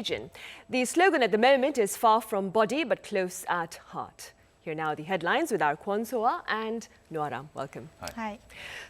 contagion. The slogan at the moment is far from body but close at heart. Here now the headlines with our Kwon Soa and Noaram. Welcome. Hi.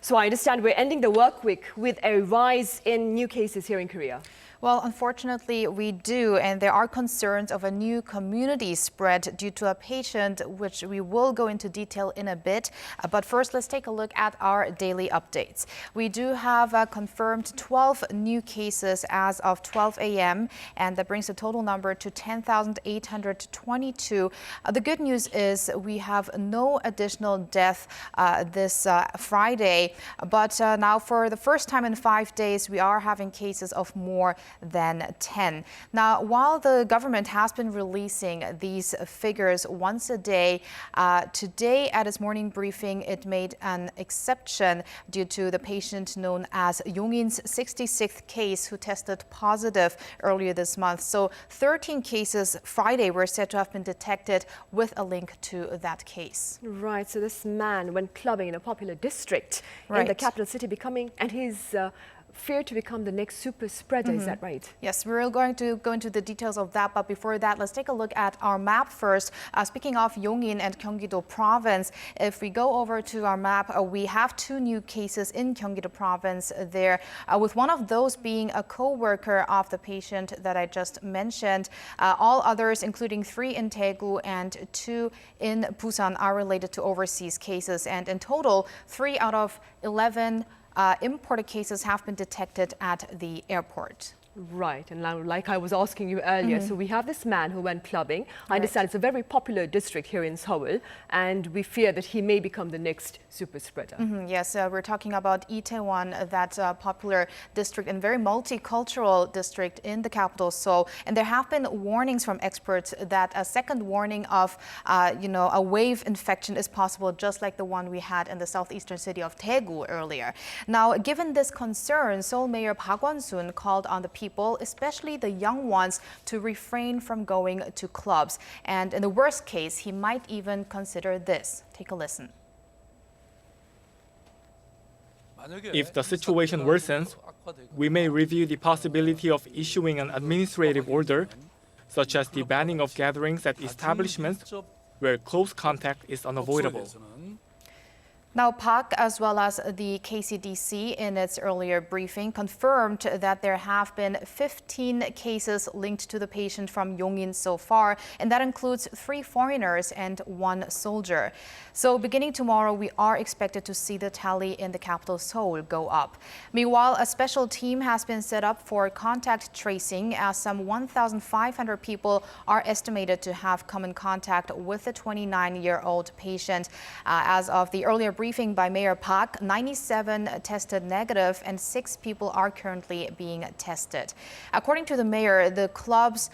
So I understand we're ending the work week with a rise in new cases here in Korea. Well, unfortunately, we do, and there are concerns of a new community spread due to a patient, which we will go into detail in a bit. But first, let's take a look at our daily updates. We do have confirmed 12 new cases as of 12 a.m., and that brings the total number to 10,822. The good news is we have no additional death this Friday, but now for the first time in 5 days, we are having cases of more than 10. Now, while the government has been releasing these figures once a day, today at its morning briefing, it made an exception due to the patient known as Yonggin's 66th case who tested positive earlier this month. So 13 cases Friday were said to have been detected with a link to that case. Right, so this man went clubbing in a popular district in the capital city, and he's feared to become the next super spreader, is that right? Yes, we're going to go into the details of that, but before that, let's take a look at our map first. Speaking of Yongin and Gyeonggi-do province, if we go over to our map, we have 2 new cases in Gyeonggi-do province there, with one of those being a co-worker of the patient that I just mentioned. All others, including 3 in Daegu and 2 in Busan, are related to overseas cases, and in total, 3 out of 11 imported cases have been detected at the airport. Right, and now, like I was asking you earlier, so we have this man who went clubbing. I understand it's a very popular district here in Seoul, and we fear that he may become the next super spreader. Yes, we're talking about Itaewon, that popular district and very multicultural district in the capital Seoul. And there have been warnings from experts that a second warning of, a wave infection is possible, just like the one we had in the southeastern city of Daegu earlier. Now, given this concern, Seoul Mayor Park Won-soon called on the people, especially the young ones, to refrain from going to clubs. And in the worst case, he might even consider this. Take a listen. If the situation worsens, we may review the possibility of issuing an administrative order, such as the banning of gatherings at establishments where close contact is unavoidable. Now, Park, as well as the KCDC in its earlier briefing, confirmed that there have been 15 cases linked to the patient from Yongin so far, and that includes 3 foreigners and 1 soldier. So beginning tomorrow, we are expected to see the tally in the capital Seoul go up. Meanwhile, a special team has been set up for contact tracing, as some 1,500 people are estimated to have come in contact with the 29-year-old patient. As of the earlier briefing by Mayor Park, 97 tested negative and 6 people are currently being tested. According to the mayor, the clubs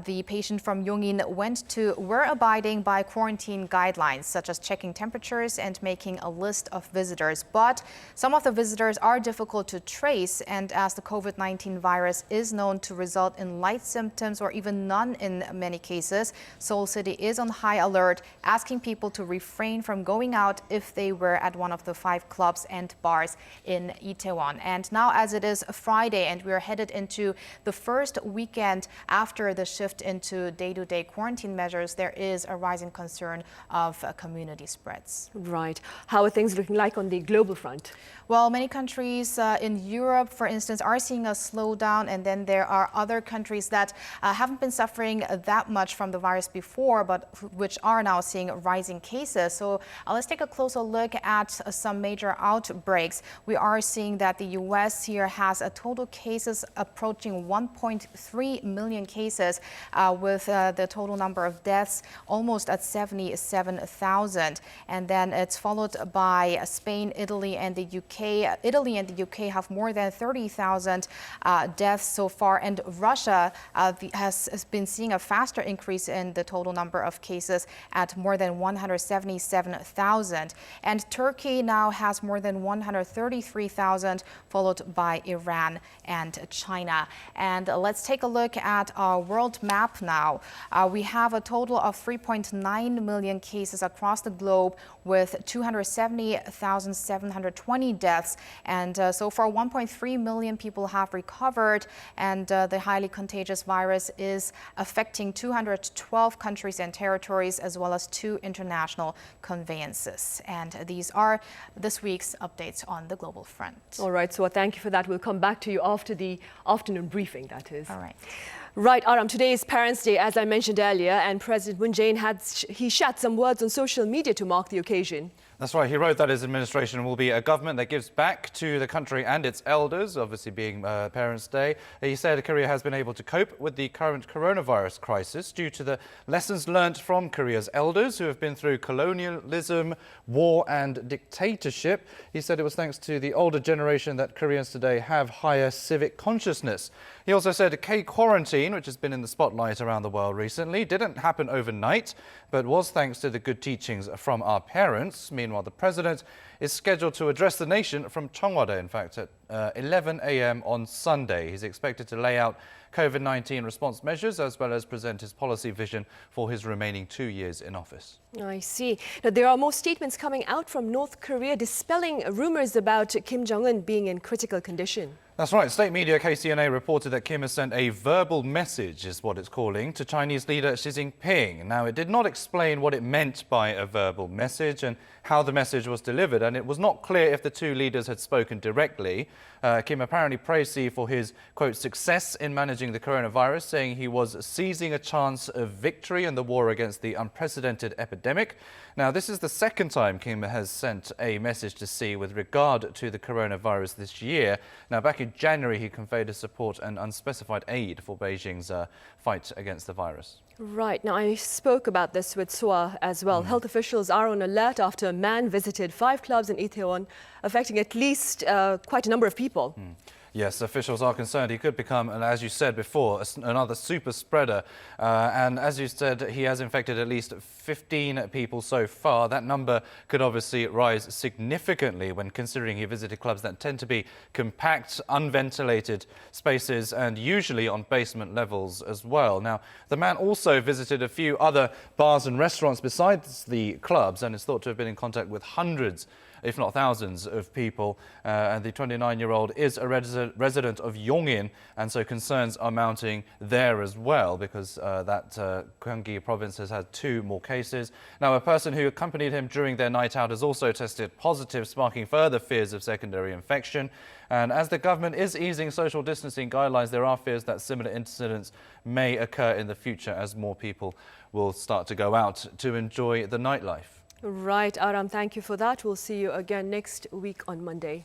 the patient from Yongin went to were abiding by quarantine guidelines, such as checking temperatures and making a list of visitors. But some of the visitors are difficult to trace, and as the COVID-19 virus is known to result in light symptoms or even none in many cases, Seoul City is on high alert, asking people to refrain from going out if they were at one of the 5 clubs and bars in Itaewon. And now, as it is Friday and we are headed into the first weekend after the shift into day-to-day quarantine measures, there is a rising concern of community spreads. Right. How are things looking like on the global front? Well, many countries in Europe, for instance, are seeing a slowdown, and then there are other countries that haven't been suffering that much from the virus before, but which are now seeing rising cases. So let's take a closer look at some major outbreaks. We are seeing that the U.S. here has a total cases approaching 1.3 million cases, with the total number of deaths almost at 77,000. And then it's followed by Spain, Italy, and the UK. Italy and the UK have more than 30,000 deaths so far, and Russia has been seeing a faster increase in the total number of cases at more than 177,000. And And Turkey now has more than 133,000, followed by Iran and China. And let's take a look at our world map now. We have a total of 3.9 million cases across the globe with 270,720 deaths. And so far, 1.3 million people have recovered. And the highly contagious virus is affecting 212 countries and territories, as well as 2 international conveyances. And these are this week's updates on the global front. All right, so thank you for that. We'll come back to you after the afternoon briefing, that is. All right. Right, Aram, today is Parents' Day, as I mentioned earlier, and President Moon Jae-in shared some words on social media to mark the occasion. That's right. He wrote that his administration will be a government that gives back to the country and its elders, obviously being Parents' Day. He said Korea has been able to cope with the current coronavirus crisis due to the lessons learnt from Korea's elders who have been through colonialism, war and dictatorship. He said it was thanks to the older generation that Koreans today have higher civic consciousness. He also said K-quarantine, which has been in the spotlight around the world recently, didn't happen overnight, but was thanks to the good teachings from our parents. Meanwhile, the president is scheduled to address the nation from Cheongwada, in fact, at 11 a.m. on Sunday. He's expected to lay out COVID-19 response measures as well as present his policy vision for his remaining 2 years in office. I see. Now, there are more statements coming out from North Korea dispelling rumors about Kim Jong-un being in critical condition. That's right. State media KCNA reported that Kim has sent a verbal message, is what it's calling, to Chinese leader Xi Jinping. Now, it did not explain what it meant by a verbal message and how the message was delivered, and it was not clear if the two leaders had spoken directly. Kim apparently praised Xi for his, quote, success in managing the coronavirus, saying he was seizing a chance of victory in the war against the unprecedented epidemic. Now, this is the second time Kim has sent a message to Xi with regard to the coronavirus this year. Now, back in January, he conveyed his support and unspecified aid for Beijing's fight against the virus. Right. Now, I spoke about this with Soa as well. Health officials are on alert after a man visited 5 clubs in Itaewon, affecting at least quite a number of people. Yes, officials are concerned he could become, and as you said before, another super spreader. And as you said, he has infected at least 15 people so far. That number could obviously rise significantly when considering he visited clubs that tend to be compact, unventilated spaces and usually on basement levels as well. Now, the man also visited a few other bars and restaurants besides the clubs and is thought to have been in contact with hundreds, if not thousands, of people. And the 29-year-old is a resident of Yongin, and so concerns are mounting there as well because that Gyeonggi province has had 2 more cases. Now, a person who accompanied him during their night out has also tested positive, sparking further fears of secondary infection. And as the government is easing social distancing guidelines, there are fears that similar incidents may occur in the future as more people will start to go out to enjoy the nightlife. Right, Aram, thank you for that. We'll see you again next week on Monday.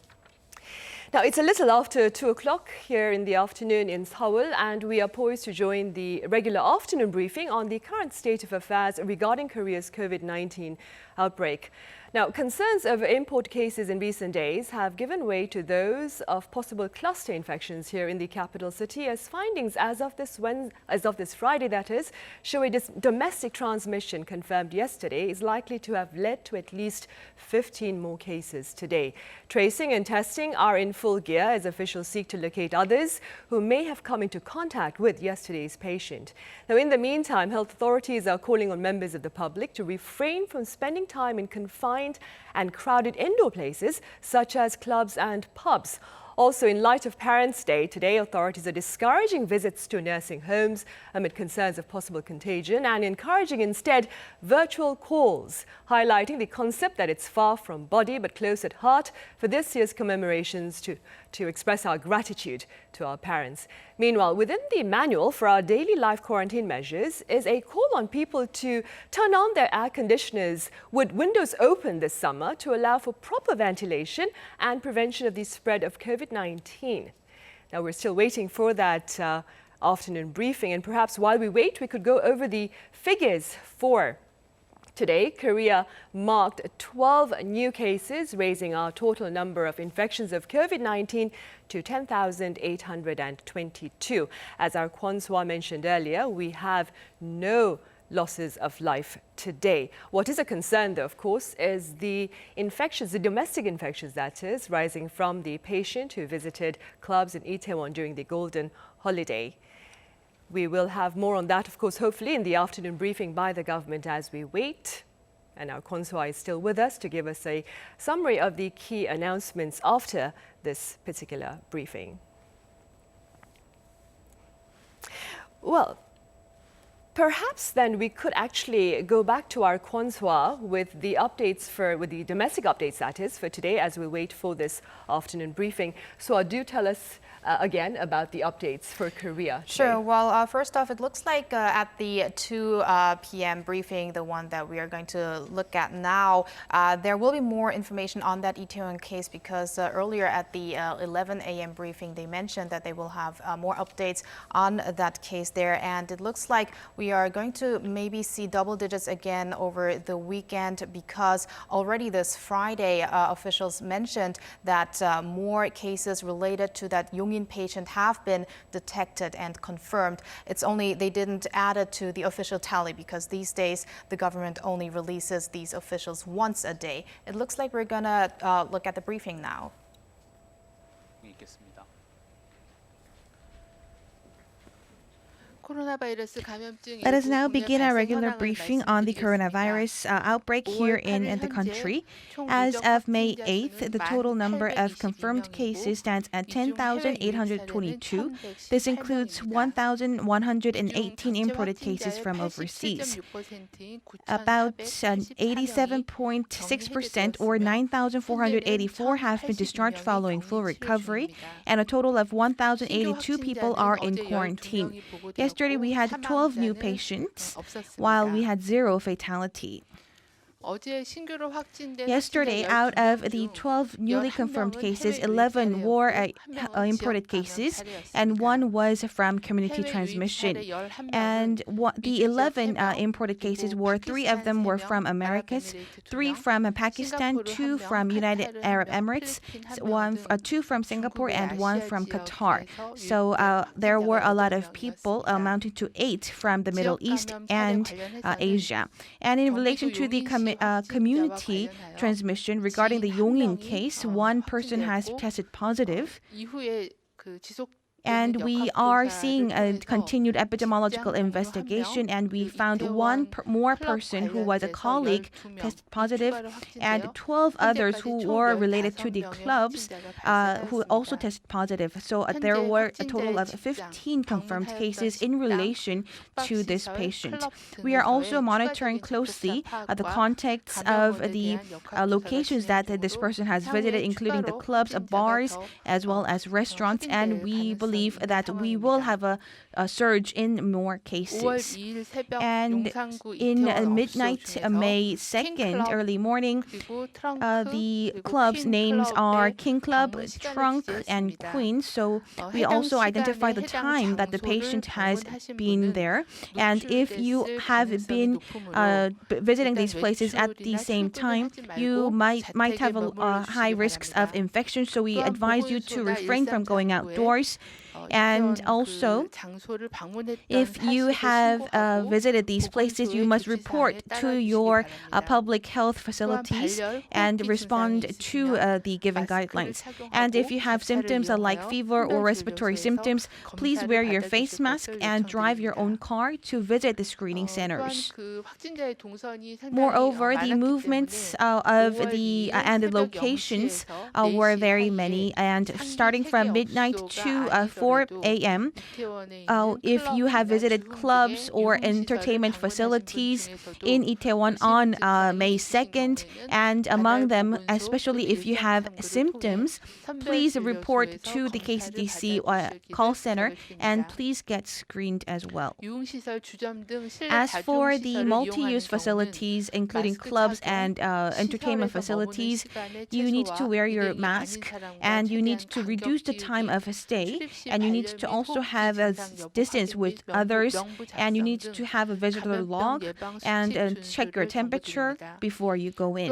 Now, it's a little after 2 o'clock here in the afternoon in Seoul, and we are poised to join the regular afternoon briefing on the current state of affairs regarding Korea's COVID-19 outbreak. Now, concerns over import cases in recent days have given way to those of possible cluster infections here in the capital city, as findings as of this Friday, that is, show a domestic transmission confirmed yesterday is likely to have led to at least 15 more cases today. Tracing and testing are in full gear as officials seek to locate others who may have come into contact with yesterday's patient. Now, in the meantime, health authorities are calling on members of the public to refrain from spending time in confined and crowded indoor places such as clubs and pubs. Also, in light of Parents' Day today, authorities are discouraging visits to nursing homes amid concerns of possible contagion and encouraging instead virtual calls, highlighting the concept that it's far from body but close at heart for this year's commemorations to express our gratitude to our parents. Meanwhile, within the manual for our daily life quarantine measures is a call on people to turn on their air conditioners with windows open this summer to allow for proper ventilation and prevention of the spread of COVID-19. Now, we're still waiting for that afternoon briefing, and perhaps while we wait, we could go over the figures for today. Korea marked 12 new cases, raising our total number of infections of COVID-19 to 10,822. As our Kwon Swa mentioned earlier, we have no losses of life today. What is a concern, though, of course, is the infections, the domestic infections, that is, rising from the patient who visited clubs in Itaewon during the Golden Holiday. We will have more on that, of course, hopefully in the afternoon briefing by the government as we wait. And our Kwon-Swa is still with us to give us a summary of the key announcements after this particular briefing. Well, perhaps then we could actually go back to our Kwon-Swa with the updates with the domestic updates, that is, for today as we wait for this afternoon briefing. So do tell us again about the updates for Korea today. Sure. Well, first off, it looks like at the 2 p.m. briefing, the one that we are going to look at now, there will be more information on that Itaewon case because earlier at the 11 a.m. briefing, they mentioned that they will have more updates on that case there. And it looks like we are going to maybe see double digits again over the weekend because already this Friday, officials mentioned that more cases related to that Yongin patient have been detected and confirmed. It's only they didn't add it to the official tally because these days the government only releases these officials once a day. It looks like we're gonna look at the briefing now. Let us now begin our regular briefing on the coronavirus outbreak here in the country. As of May 8th, the total number of confirmed cases stands at 10,822. This includes 1,118 imported cases from overseas. About 87.6% or 9,484 have been discharged following full recovery, and a total of 1,082 people are in quarantine. Yesterday, we had 12 new patients, while we had 0 fatality. Yesterday, out of the 12 newly confirmed cases, 11 were imported cases, and 1 was from community transmission. And the 11 imported cases were 3 of them were from Americas, 3 from Pakistan, 2 from United Arab Emirates, 2 from Singapore, and 1 from Qatar. So there were a lot of people, amounting to 8 from the Middle East and Asia. And in relation to the community transmission regarding the Yongin case, 1 person has tested positive. And we are seeing a continued epidemiological investigation, and we found 1 more person who was a colleague tested positive, and 12 others who were related to the clubs who also tested positive. So there were a total of 15 confirmed cases in relation to this patient. We are also monitoring closely the contacts of the locations that this person has visited, including the clubs, bars, as well as restaurants, and we believe that we will have a surge in more cases. And in midnight, May 2nd, early morning, the club's names are King Club, Trunk, and Queen. So we also identify the time that the patient has been there. And if you have been visiting these places at the same time, you might have high risks of infection. So we advise you to refrain from going outdoors. And also, if you have visited these places, you must report to your public health facilities and respond to the given guidelines. And if you have symptoms like fever or respiratory symptoms, please wear your face mask and drive your own car to visit the screening centers. Moreover, the movements of the locations were very many, and starting from midnight to 4 a.m. If you have visited clubs or entertainment facilities in Itaewon on May 2nd, and among them, especially if you have symptoms, please report to the KCDC call center and please get screened as well. As for the multi-use facilities, including clubs and entertainment facilities, you need to wear your mask and you need to reduce the time of stay. and you need to also have a distance with others, and you need to have a visitor log and check your temperature before you go in.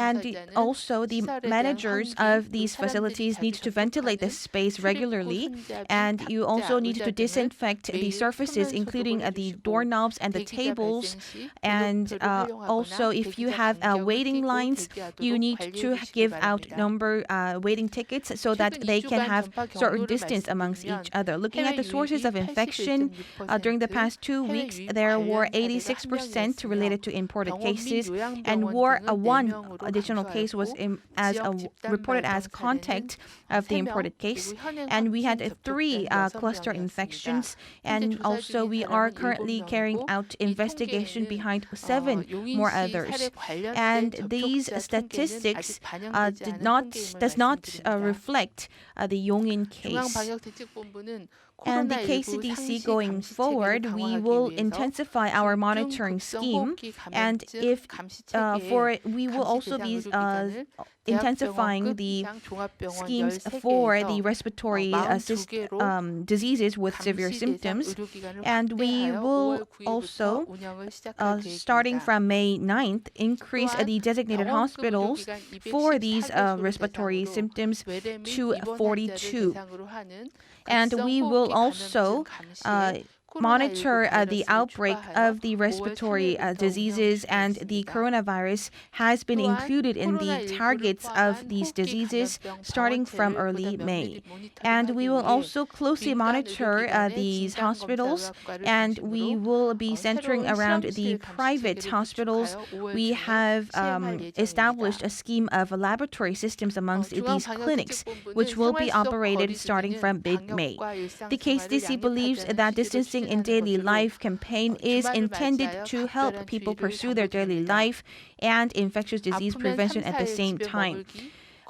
And also the managers of these facilities need to ventilate the space regularly, and you also need to disinfect the surfaces, including the doorknobs and the tables. And also, if you have waiting lines, you need to give out waiting tickets so that they can have certain distance amongst each other. Looking at the sources of infection, during the past 2 weeks, there were 86% related to imported cases, and one additional case was reported as contact of the imported case. And we had 3 cluster infections, and also we are currently carrying out investigation behind 7 more others. And these statistics does not reflect the Yongin case. And the KCDC going forward, we will intensify our monitoring scheme, and we will also be intensifying the schemes for the respiratory diseases with severe symptoms. And we will also, starting from May 9th, increase the designated hospitals for these respiratory symptoms to 42. And we will also monitor the outbreak of the respiratory diseases, and the coronavirus has been included in the targets of these diseases starting from early May. And we will also closely monitor these hospitals, and we will be centering around the private hospitals. We have established a scheme of laboratory systems amongst these clinics, which will be operated starting from mid-May. The KCDC believes that distancing in daily life campaign is intended to help people pursue their daily life and infectious disease prevention at the same time.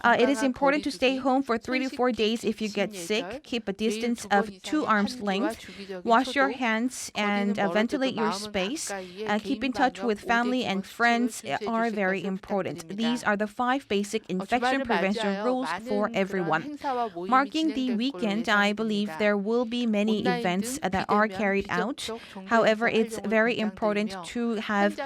It is important to stay home for 3 to 4 days if you get sick. Keep a distance of 2 arms length. Wash your hands and ventilate your space. Keep in touch with family and friends are very important. These are the 5 basic infection prevention rules for everyone. Marking the weekend, I believe there will be many events that are carried out. However, it's very important to have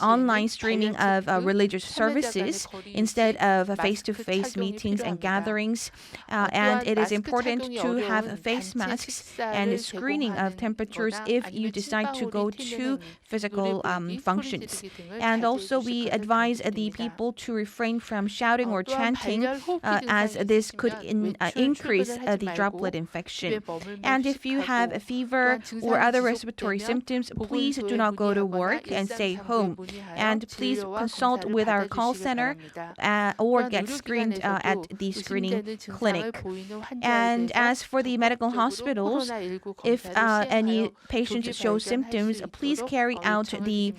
online streaming of religious services instead of face-to-face meetings and gatherings. And it is important to have face masks and screening of temperatures if you decide to go to physical functions. And also we advise the people to refrain from shouting or chanting as this could increase the droplet infection. And if you have a fever or other respiratory symptoms, please do not go to work and stay home. And please consult with our call center or get screened at the screening clinic. And as for the medical hospitals, if any patients show symptoms, please carry out the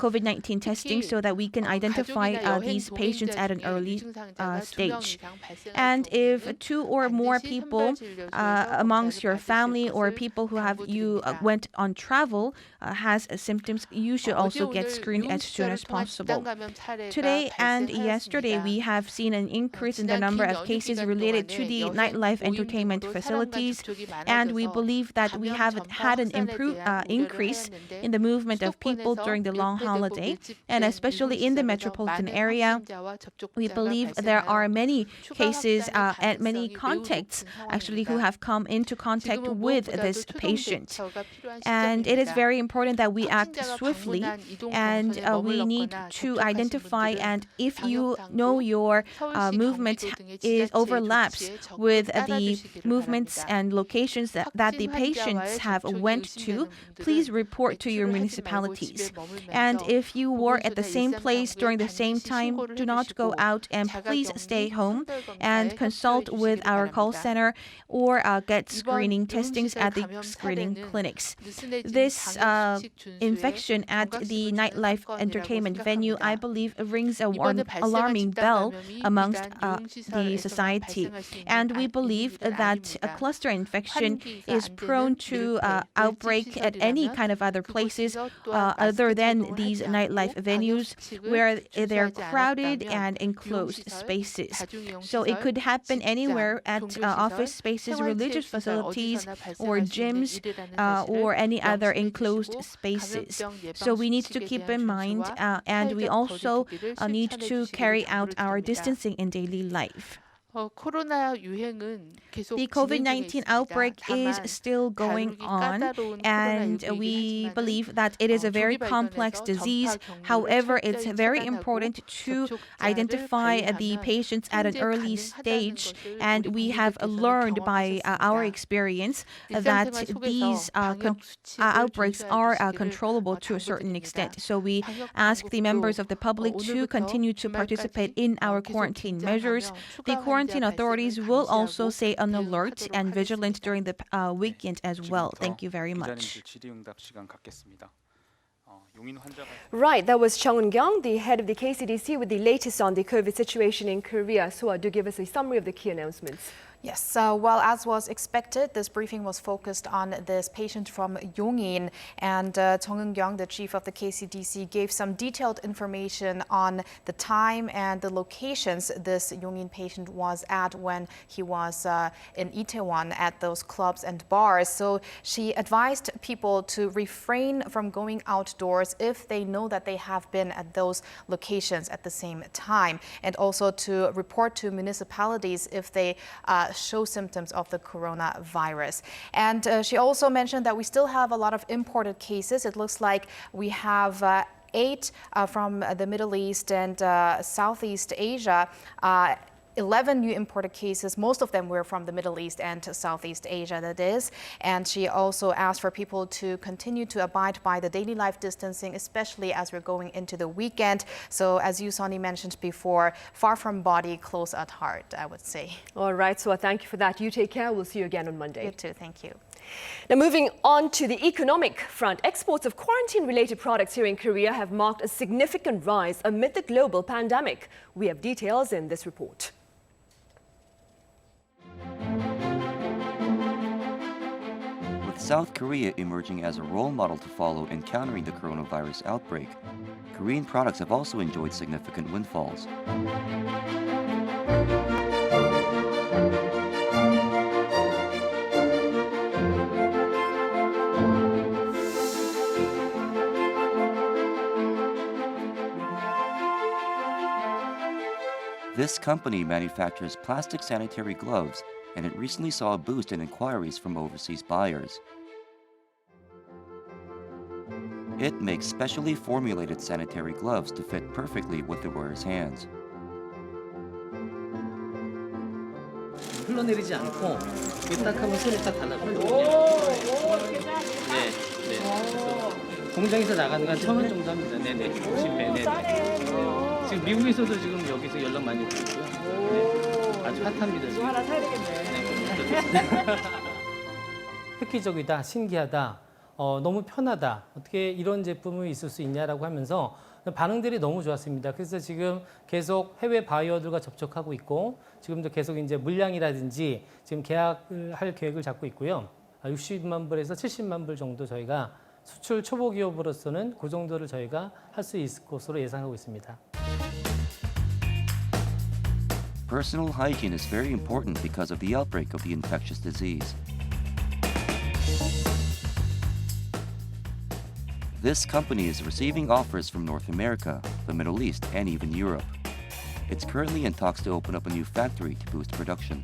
COVID-19 testing so that we can identify these patients at an early stage. And if 2 or more people amongst your family or people who went on travel has symptoms, you should also get screened as soon as possible. Today and yesterday, we have seen an increase in the number of cases related to the nightlife entertainment facilities, and we believe that we have had an increase in the movement of people during the long holiday, and especially in the metropolitan area. We believe there are many cases and many contacts actually who have come into contact with this patient. And it is very important that we act swiftly, and we need to identify, and if you know your movement overlaps with the movements and locations that the patients have went to, please report to your municipalities. And if you were at the same place during the same time, do not go out, and please stay home and consult with our call center or get screening testings at the screening clinics. This infection at the nightlife entertainment venue, I believe, rings an alarming bell amongst the society. And we believe that a cluster infection is prone to outbreak at any kind of other places other than these nightlife venues where they're crowded and enclosed spaces. So it could happen anywhere at office spaces, religious facilities, or gyms, or any other enclosed spaces. So we need to keep in mind, and we also need to carry out our distancing in daily life. The COVID-19 outbreak is still going on, and we believe that it is a very complex disease. However, it's very important to identify the patients at an early stage, and we have learned by our experience that these outbreaks are controllable to a certain extent. So we ask the members of the public to continue to participate in our quarantine measures. The quarantine authorities will also stay on alert and vigilant during the weekend as well. Thank you very much. Right, that was Chung Eun-kyung, the head of the KCDC, with the latest on the COVID situation in Korea. So do give us a summary of the key announcements. Yes, well, as was expected, this briefing was focused on this patient from Yongin, and Chung Eun-kyung, the chief of the KCDC, gave some detailed information on the time and the locations this Yongin patient was at when he was in Itaewon at those clubs and bars. So she advised people to refrain from going outdoors if they know that they have been at those locations at the same time, and also to report to municipalities if they show symptoms of the coronavirus. And she also mentioned that we still have a lot of imported cases. It looks like we have 8 from the Middle East and Southeast Asia. 11 new imported cases. Most of them were from the Middle East and Southeast Asia, that is. And she also asked for people to continue to abide by the daily life distancing, especially as we're going into the weekend. So as you, Sonny, mentioned before, far from body, close at heart, I would say. All right, so thank you for that. You take care. We'll see you again on Monday. You too. Thank you. Now, moving on to the economic front, exports of quarantine-related products here in Korea have marked a significant rise amid the global pandemic. We have details in this report. With South Korea emerging as a role model to follow in countering the coronavirus outbreak, Korean products have also enjoyed significant windfalls. This company manufactures plastic sanitary gloves, and it recently saw a boost in inquiries from overseas buyers. It makes specially formulated sanitary gloves to fit perfectly with the wearer's hands. 흘러내리지 않고 딱 하면 손이 딱 달라붙거든요. 네, 네. 공장에서 나가는 건 1,000원 정도 합니다. 네네. 50배. 네네. 지금 미국에서도 지금 여기서 연락 많이 오고 있고요. 네. 아주 핫합니다. 지금. 하나 사야 되겠네. 네, 획기적이다, 신기하다, 너무 편하다. 어떻게 이런 제품이 있을 수 있냐라고 하면서 반응들이 너무 좋았습니다. 그래서 지금 계속 해외 바이어들과 접촉하고 있고, 지금도 계속 이제 물량이라든지 지금 계약을 할 계획을 잡고 있고요. 60만 불에서 70만 불 정도 저희가 수출 초보 기업으로서는 그 정도를 저희가 할 수 있을 것으로 예상하고 있습니다. Personal hygiene is very important because of the outbreak of the infectious disease. This company is receiving offers from North America, the Middle East, and even Europe. It's currently in talks to open up a new factory to boost production.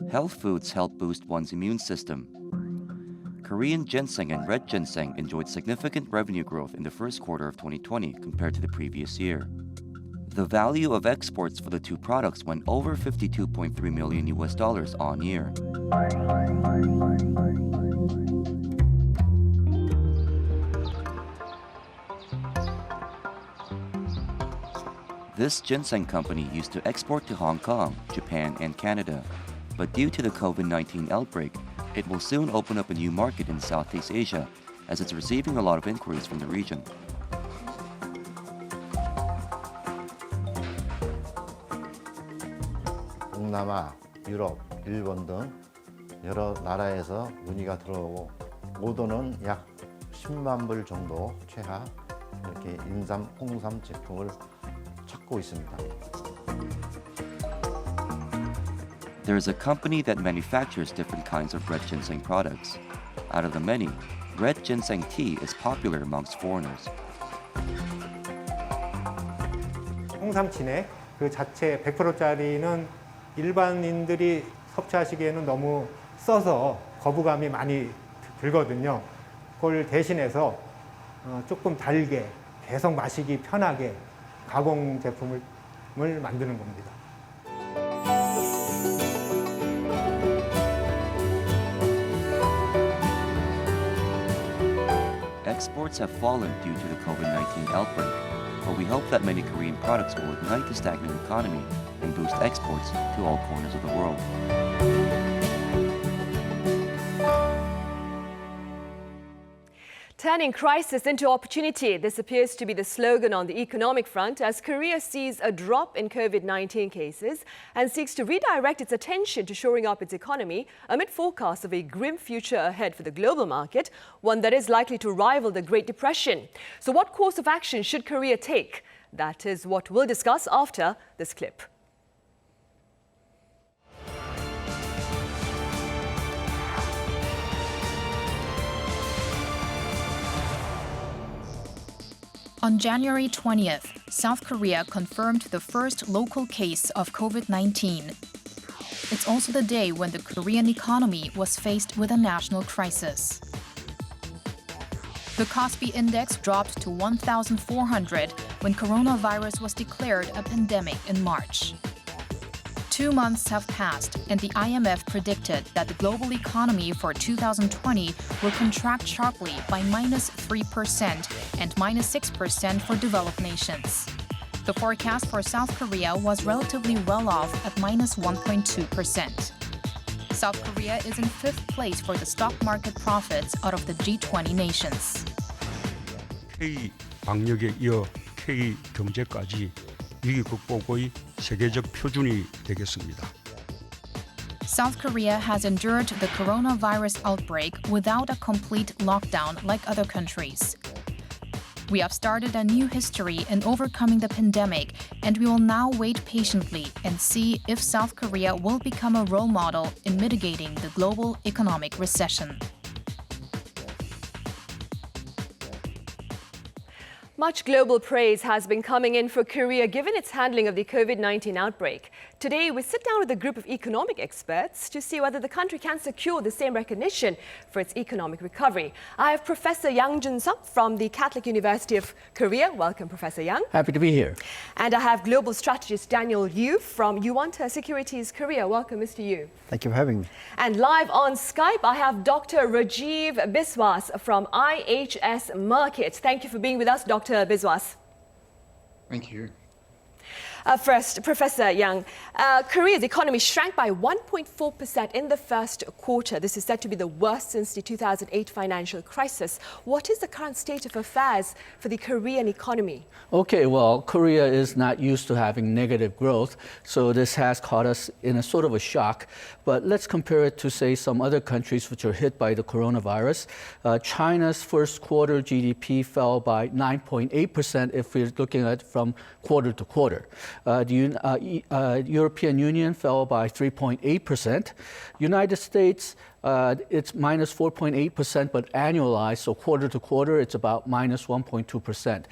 Health foods help boost one's immune system. Korean ginseng and red ginseng enjoyed significant revenue growth in the first quarter of 2020 compared to the previous year. The value of exports for the two products went over $52.3 million on year. This ginseng company used to export to Hong Kong, Japan, and Canada, but due to the COVID-19 outbreak, It will soon open up a new market in Southeast Asia, as it's receiving a lot of inquiries from the region. 동남아, 유럽, 일본 등 여러 나라에서 문의가 들어오고 오도는 약 10만 불 정도 최하 이렇게 인삼, 홍삼 제품을 찾고 있습니다. There is a company that manufactures different kinds of red ginseng products. Out of the many, red ginseng tea is popular amongst foreigners. 홍삼 진액 그 자체 100%짜리는 일반인들이 섭취하시기에는 너무 써서 거부감이 많이 들거든요. 그걸 대신해서 조금 달게 계속 마시기 편하게 가공 제품을 만드는 겁니다. Exports have fallen due to the COVID-19 outbreak, but we hope that many Korean products will ignite the stagnant economy and boost exports to all corners of the world. Turning crisis into opportunity. This appears to be the slogan on the economic front as Korea sees a drop in COVID-19 cases and seeks to redirect its attention to shoring up its economy amid forecasts of a grim future ahead for the global market, one that is likely to rival the Great Depression. So what course of action should Korea take? That is what we'll discuss after this clip. On January 20th, South Korea confirmed the first local case of COVID-19. It's also the day when the Korean economy was faced with a national crisis. The Kospi Index dropped to 1,400 when coronavirus was declared a pandemic in March. 2 months have passed, and the IMF predicted that the global economy for 2020 will contract sharply by -3% and -6% for developed nations. The forecast for South Korea was relatively well off at -1.2%. South Korea is in 5th place for the stock market profits out of the G20 nations. K 방역에 이어 K 경제까지 위기 극복의 세계적 표준이 되겠습니다. South Korea has endured the coronavirus outbreak without a complete lockdown like other countries. We have started a new history in overcoming the pandemic, and we will now wait patiently and see if South Korea will become a role model in mitigating the global economic recession. Much global praise has been coming in for Korea given its handling of the COVID-19 outbreak. Today, we sit down with a group of economic experts to see whether the country can secure the same recognition for its economic recovery. I have Professor Yang Jun-seop from the Catholic University of Korea. Welcome, Professor Yang. Happy to be here. And I have global strategist Daniel Yu from Yuanta Securities Korea. Welcome, Mr. Yu. Thank you for having me. And live on Skype, I have Dr. Rajiv Biswas from IHS Markit. Thank you for being with us, Dr. Biswas. Thank you. First, Professor Yang, Korea's economy shrank by 1.4% in the first quarter. This is said to be the worst since the 2008 financial crisis. What is the current state of affairs for the Korean economy? Okay, well, Korea is not used to having negative growth, so this has caught us in a sort of a shock. But let's compare it to, say, some other countries which are hit by the coronavirus. China's first quarter GDP fell by 9.8% if we're looking at it from quarter to quarter. The European Union fell by 3.8%. United States, it's minus 4.8%, but annualized, so quarter to quarter, it's about minus 1.2%.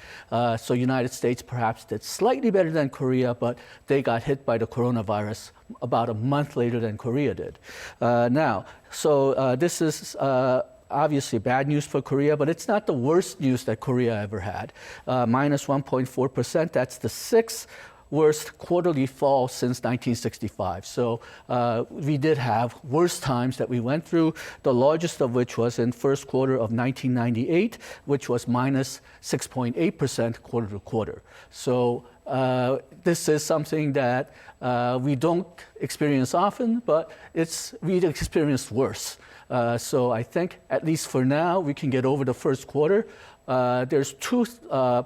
So United States perhaps did slightly better than Korea, but they got hit by the coronavirus about a month later than Korea did. This is obviously bad news for Korea, but it's not the worst news that Korea ever had. Minus 1.4%, that's the sixth worst quarterly fall since 1965. So we did have worse times that we went through, the largest of which was in first quarter of 1998, which was minus 6.8% quarter to quarter. So this is something that we don't experience often, but we experienced worse. So I think, at least for now, we can get over the first quarter. There's two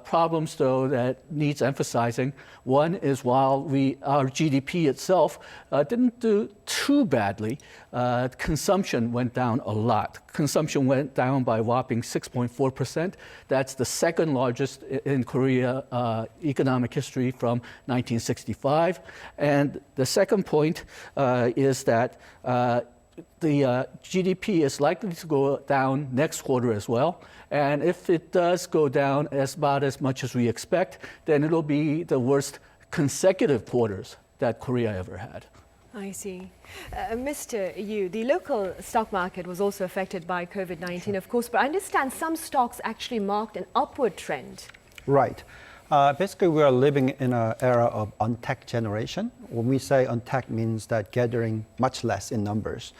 problems, though, that needs emphasizing. One is while our GDP itself didn't do too badly, consumption went down a lot. Consumption went down by a whopping 6.4%. That's the second largest in Korea economic history from 1965. And the second point is that the GDP is likely to go down next quarter as well. And if it does go down about as much as we expect, then it'll be the worst consecutive quarters that Korea ever had. I see. Mr. Yu, the local stock market was also affected by COVID-19, of course, but I understand some stocks actually marked an upward trend. Right. Basically, we are living in an era of untact generation. When we say untact, means that gathering much less in numbers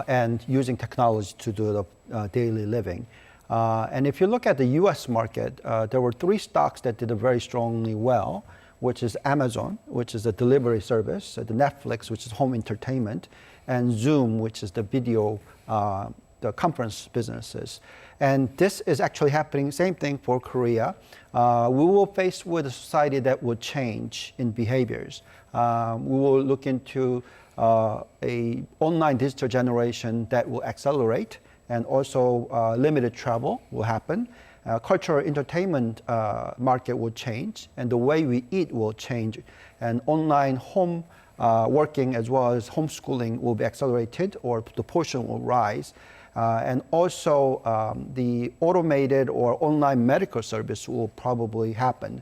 and using technology to do the daily living. And if you look at the US market, there were three stocks that did very strongly well, which is Amazon, which is a delivery service, the Netflix, which is home entertainment, and Zoom, which is the video, the conference businesses. And this is actually happening, same thing for Korea. We will face with a society that will change in behaviors. We will look into a online digital generation that will accelerate, and also limited travel will happen. Cultural entertainment market will change, and the way we eat will change. And online home working as well as homeschooling will be accelerated, or the portion will rise. And also the automated or online medical service will probably happen.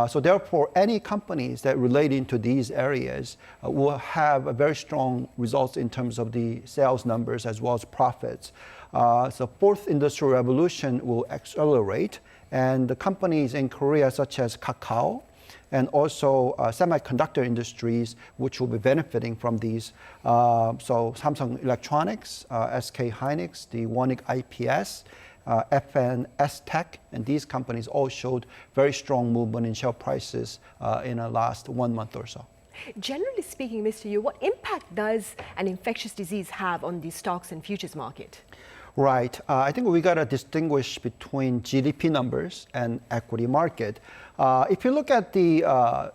So therefore, any companies that relate into these areas will have a very strong results in terms of the sales numbers as well as profits. So fourth industrial revolution will accelerate, and the companies in Korea such as Kakao and also semiconductor industries, which will be benefiting from these. So Samsung Electronics, SK Hynix, the Wonik IPS, FNS Tech, and these companies all showed very strong movement in share prices in the last 1 month or so. Generally speaking, Mr. Yu, what impact does an infectious disease have on the stocks and futures market? Right. I think we got to distinguish between GDP numbers and equity market. If you look at the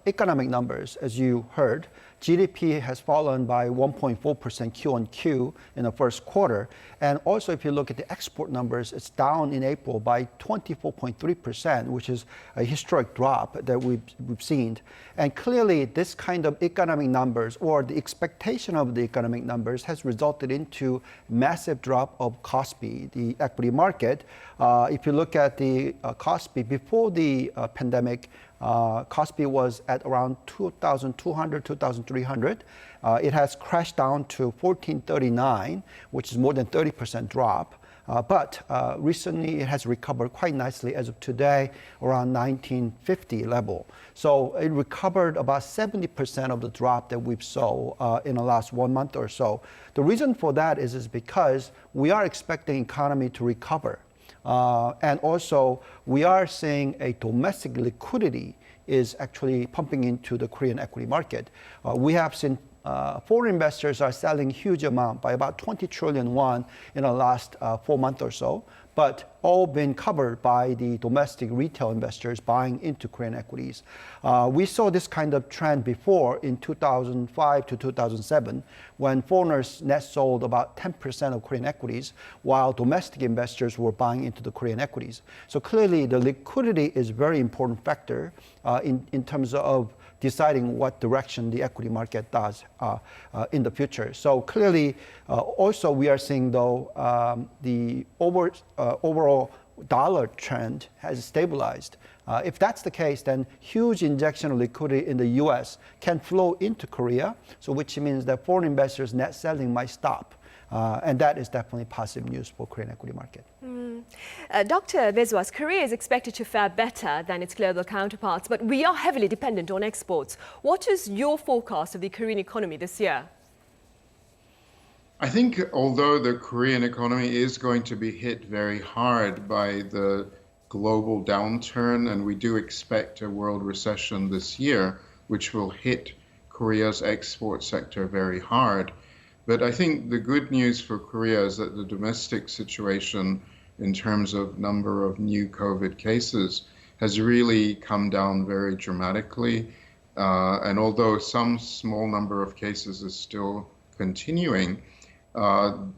economic numbers, as you heard, GDP has fallen by 1.4% Q-on-Q in the first quarter. And also, if you look at the export numbers, it's down in April by 24.3%, which is a historic drop that we've seen. And clearly, this kind of economic numbers, or the expectation of the economic numbers, has resulted into massive drop of KOSPI, the equity market. If you look at the KOSPI before the pandemic, KOSPI was at around 2,200, 2,300. It has crashed down to 1,439, which is more than 30% drop. But recently, it has recovered quite nicely as of today, around 1950 level. So it recovered about 70% of the drop that we saw in the last 1 month or so. The reason for that is because we are expecting economy to recover. And also, we are seeing a domestic liquidity is actually pumping into the Korean equity market. We have seen foreign investors are selling huge amount by about 20 trillion won in the last 4 months or so, but all been covered by the domestic retail investors buying into Korean equities. We saw this kind of trend before in 2005 to 2007, when foreigners net sold about 10% of Korean equities, while domestic investors were buying into the Korean equities. So clearly, the liquidity is a very important factor in terms of deciding what direction the equity market does in the future. So clearly, also we are seeing, though, the overall dollar trend has stabilized. If that's the case, then huge injection of liquidity in the US can flow into Korea, so which means that foreign investors' net selling might stop. And that is definitely positive news for Korean equity market. Dr. Bezwas, Korea is expected to fare better than its global counterparts, but we are heavily dependent on exports. What is your forecast of the Korean economy this year? I think although the Korean economy is going to be hit very hard by the global downturn, and we do expect a world recession this year, which will hit Korea's export sector very hard. But I think the good news for Korea is that the domestic situation in terms of number of new COVID cases has really come down very dramatically. And although some small number of cases is still continuing,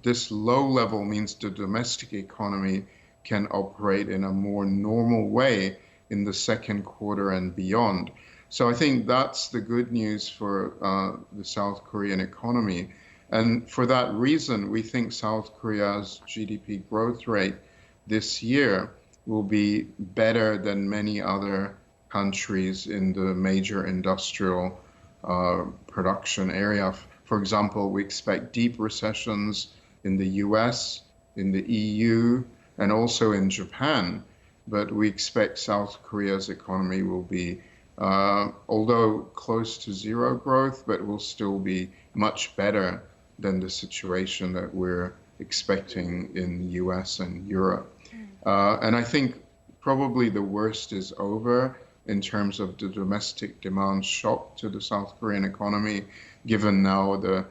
this low level means the domestic economy can operate in a more normal way in the second quarter and beyond. So I think that's the good news for the South Korean economy. And for that reason, we think South Korea's GDP growth rate this year will be better than many other countries in the major industrial production area. For example, we expect deep recessions in the US, in the EU, and also in Japan. But we expect South Korea's economy will be, although close to zero growth, but will still be much better than the situation that we're expecting in the US and Europe. And I think probably the worst is over in terms of the domestic demand shock to the South Korean economy, given now the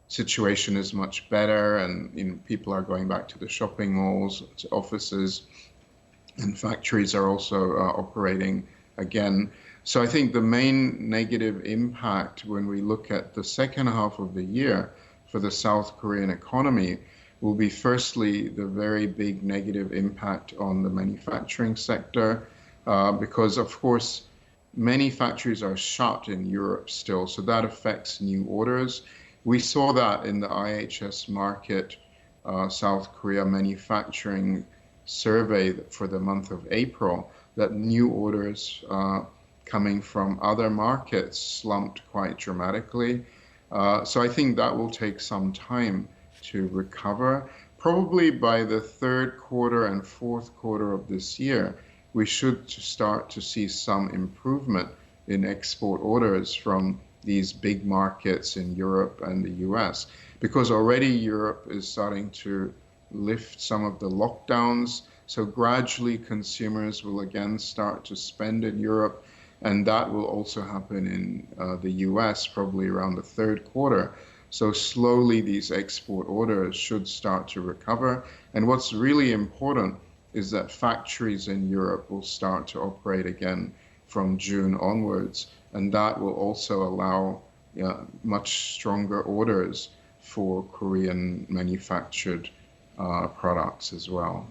situation is much better and people are going back to the shopping malls, to offices, and factories are also operating again. So I think the main negative impact when we look at the second half of the year for the South Korean economy will be firstly the very big negative impact on the manufacturing sector, because of course many factories are shut in Europe still, so that affects new orders. We saw that in the IHS Market South Korea manufacturing survey for the month of April, that new orders coming from other markets slumped quite dramatically. So I think that will take some time to recover. Probably by the third quarter and fourth quarter of this year, we should start to see some improvement in export orders from these big markets in Europe and the US, because already Europe is starting to lift some of the lockdowns. So gradually consumers will again start to spend in Europe, and that will also happen in the US probably around the third quarter. So slowly these export orders should start to recover. And what's really important is that factories in Europe will start to operate again from June onwards. And that will also allow much stronger orders for Korean manufactured products as well.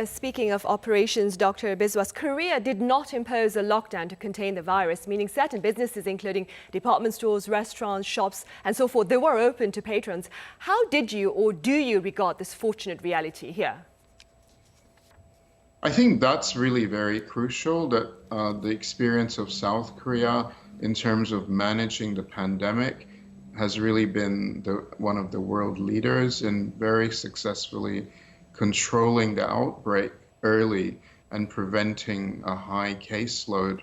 Speaking of operations, Dr. Biswas, Korea did not impose a lockdown to contain the virus, meaning certain businesses, including department stores, restaurants, shops, and so forth, they were open to patrons. How did you or do you regard this fortunate reality here? I think that's really very crucial, that the experience of South Korea in terms of managing the pandemic has really been one of the world leaders in very successfully controlling the outbreak early and preventing a high caseload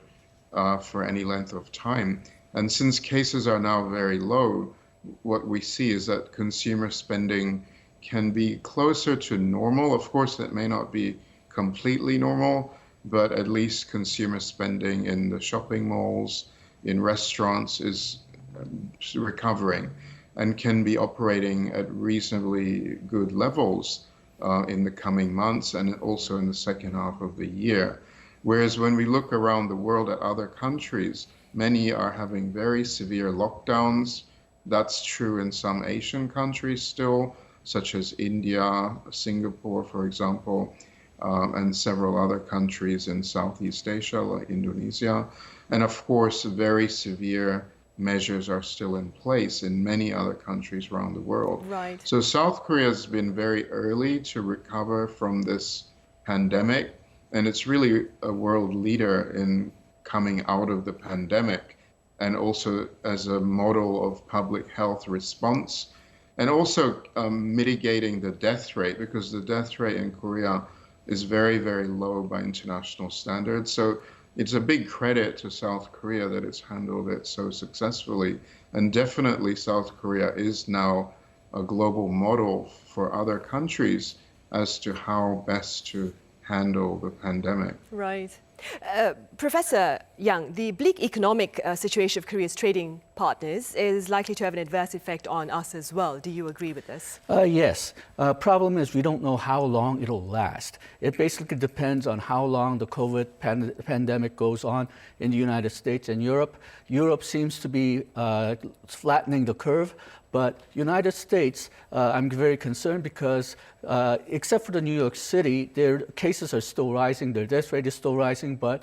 for any length of time. And since cases are now very low, what we see is that consumer spending can be closer to normal. Of course, it may not be completely normal, but at least consumer spending in the shopping malls, in restaurants is recovering and can be operating at reasonably good levels in the coming months and also in the second half of the year. Whereas when we look around the world at other countries, many are having very severe lockdowns. That's true in some Asian countries still, such as India, Singapore, for example, and several other countries in Southeast Asia, like Indonesia. And of course, very severe measures are still in place in many other countries around the world. Right. So South Korea has been very early to recover from this pandemic, and it's really a world leader in coming out of the pandemic, and also as a model of public health response, and also mitigating the death rate, because the death rate in Korea is very, very low by international standards. So it's a big credit to South Korea that it's handled it so successfully. And definitely South Korea is now a global model for other countries as to how best to handle the pandemic. Right. Professor Yang, the bleak economic situation of Korea's trading partners is likely to have an adverse effect on us as well. Do you agree with this? Yes. Problem is we don't know how long it'll last. It basically depends on how long the COVID pandemic goes on in the United States and Europe. Europe seems to be flattening the curve. But United States, I'm very concerned because except for the New York City, their cases are still rising, their death rate is still rising, but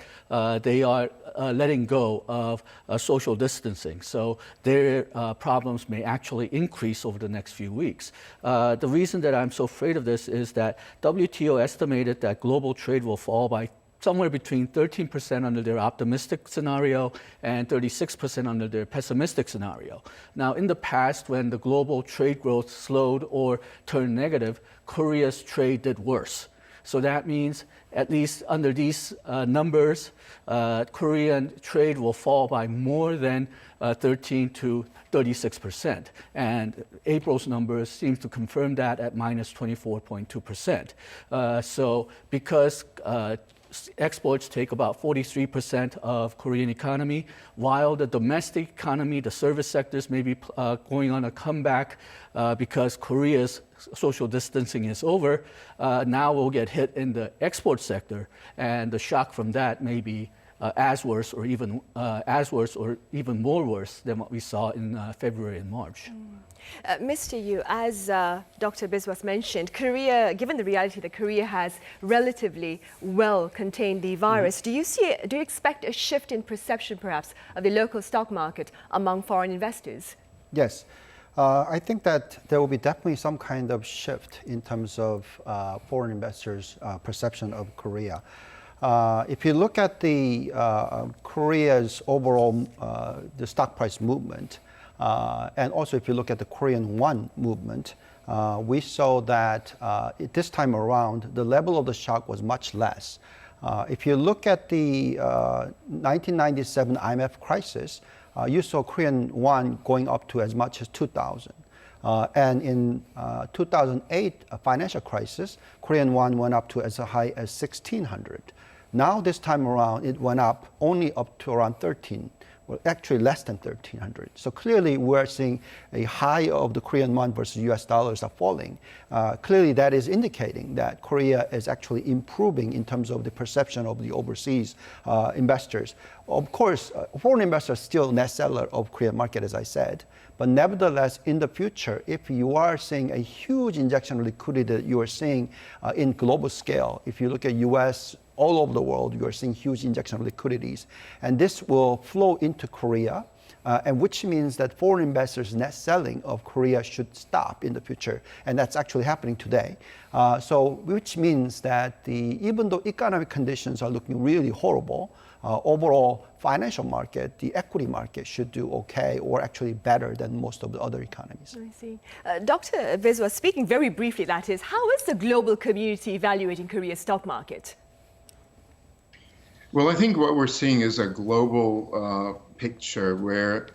they are letting go of social distancing. So their problems may actually increase over the next few weeks. The reason that I'm so afraid of this is that WTO estimated that global trade will fall by somewhere between 13% under their optimistic scenario and 36% under their pessimistic scenario. Now, in the past, when the global trade growth slowed or turned negative, Korea's trade did worse. So that means, at least under these numbers, Korean trade will fall by more than 13 to 36%. And April's numbers seem to confirm that at minus 24.2%. So because exports take about 43% of Korean economy, while the domestic economy, the service sectors may be going on a comeback because Korea's social distancing is over. Now we'll get hit in the export sector, and the shock from that may be as worse or even more worse than what we saw in February and March. Mr. Yu, as Dr. Biswas mentioned, Korea, given the reality that Korea has relatively well contained the virus, do you expect a shift in perception perhaps of the local stock market among foreign investors? Yes. I think that there will be definitely some kind of shift in terms of foreign investors' perception of Korea. If you look at the Korea's overall the stock price movement, and also if you look at the Korean won movement, we saw that this time around the level of the shock was much less. If you look at the 1997 IMF crisis, you saw Korean won going up to as much as 2,000. And in 2008 financial crisis, Korean won went up to as high as 1,600. Now this time around, it went up only up to around 13. Well, actually less than 1,300. So clearly we're seeing a high of the Korean won versus US dollars are falling. Clearly that is indicating that Korea is actually improving in terms of the perception of the overseas investors. Of course, foreign investors are still net seller of Korean market, as I said. But nevertheless, in the future, if you are seeing a huge injection of liquidity that you are seeing in global scale, if you look at US, all over the world, you are seeing huge injection of liquidities. And this will flow into Korea, and which means that foreign investors' net selling of Korea should stop in the future. And that's actually happening today. Which means that even though economic conditions are looking really horrible, overall financial market, the equity market should do okay or actually better than most of the other economies. I see. Dr. Biswas, speaking very briefly, that is, how is the global community evaluating Korea's stock market? Well, I think what we're seeing is a global picture where,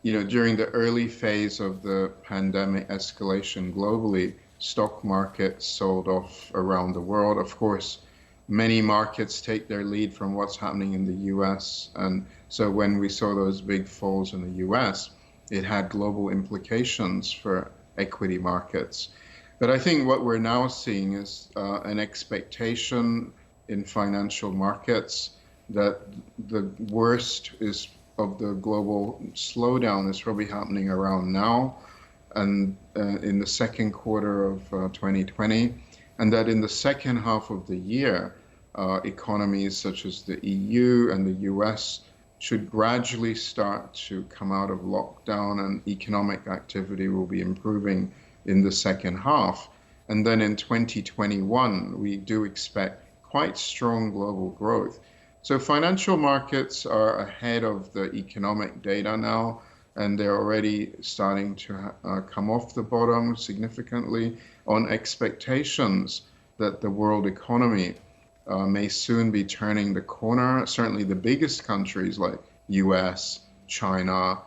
during the early phase of the pandemic escalation globally, stock markets sold off around the world. Of course, many markets take their lead from what's happening in the US. And so when we saw those big falls in the US, it had global implications for equity markets. But I think what we're now seeing is an expectation in financial markets that the worst of the global slowdown is probably happening around now and in the second quarter of 2020, and that in the second half of the year, economies such as the EU and the US should gradually start to come out of lockdown and economic activity will be improving in the second half. And then in 2021, we do expect quite strong global growth. So financial markets are ahead of the economic data now, and they're already starting to come off the bottom significantly on expectations that the world economy may soon be turning the corner. Certainly the biggest countries like US, China,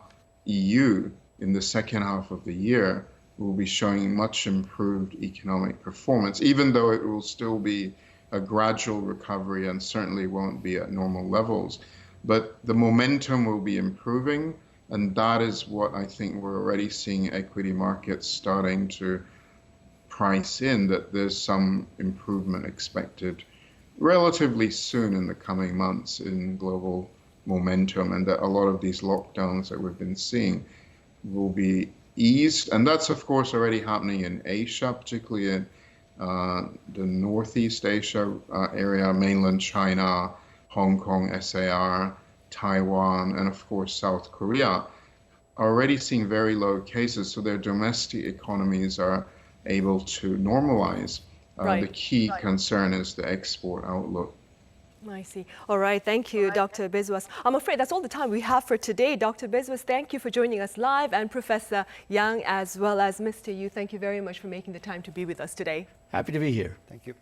EU in the second half of the year will be showing much improved economic performance, even though it will still be a gradual recovery and certainly won't be at normal levels. But the momentum will be improving, and that is what I think we're already seeing equity markets starting to price in, that there's some improvement expected relatively soon in the coming months in global momentum, and that a lot of these lockdowns that we've been seeing will be eased. And that's, of course, already happening in Asia, particularly in the Northeast Asia area, mainland China, Hong Kong, SAR, Taiwan, and of course, South Korea, are already seeing very low cases, so their domestic economies are able to normalize. The key concern is the export outlook. I see. All right. Thank you, Dr. Biswas. I'm afraid that's all the time we have for today. Dr. Biswas, thank you for joining us live, and Professor Yang as well as Mr. Yu, thank you very much for making the time to be with us today. Happy to be here. Thank you.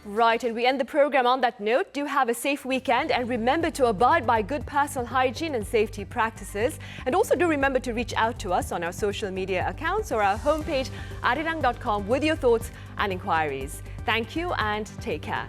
Right, and we end the program on that note. Do have a safe weekend, and remember to abide by good personal hygiene and safety practices. And also do remember to reach out to us on our social media accounts or our homepage, arirang.com, with your thoughts and inquiries. Thank you and take care.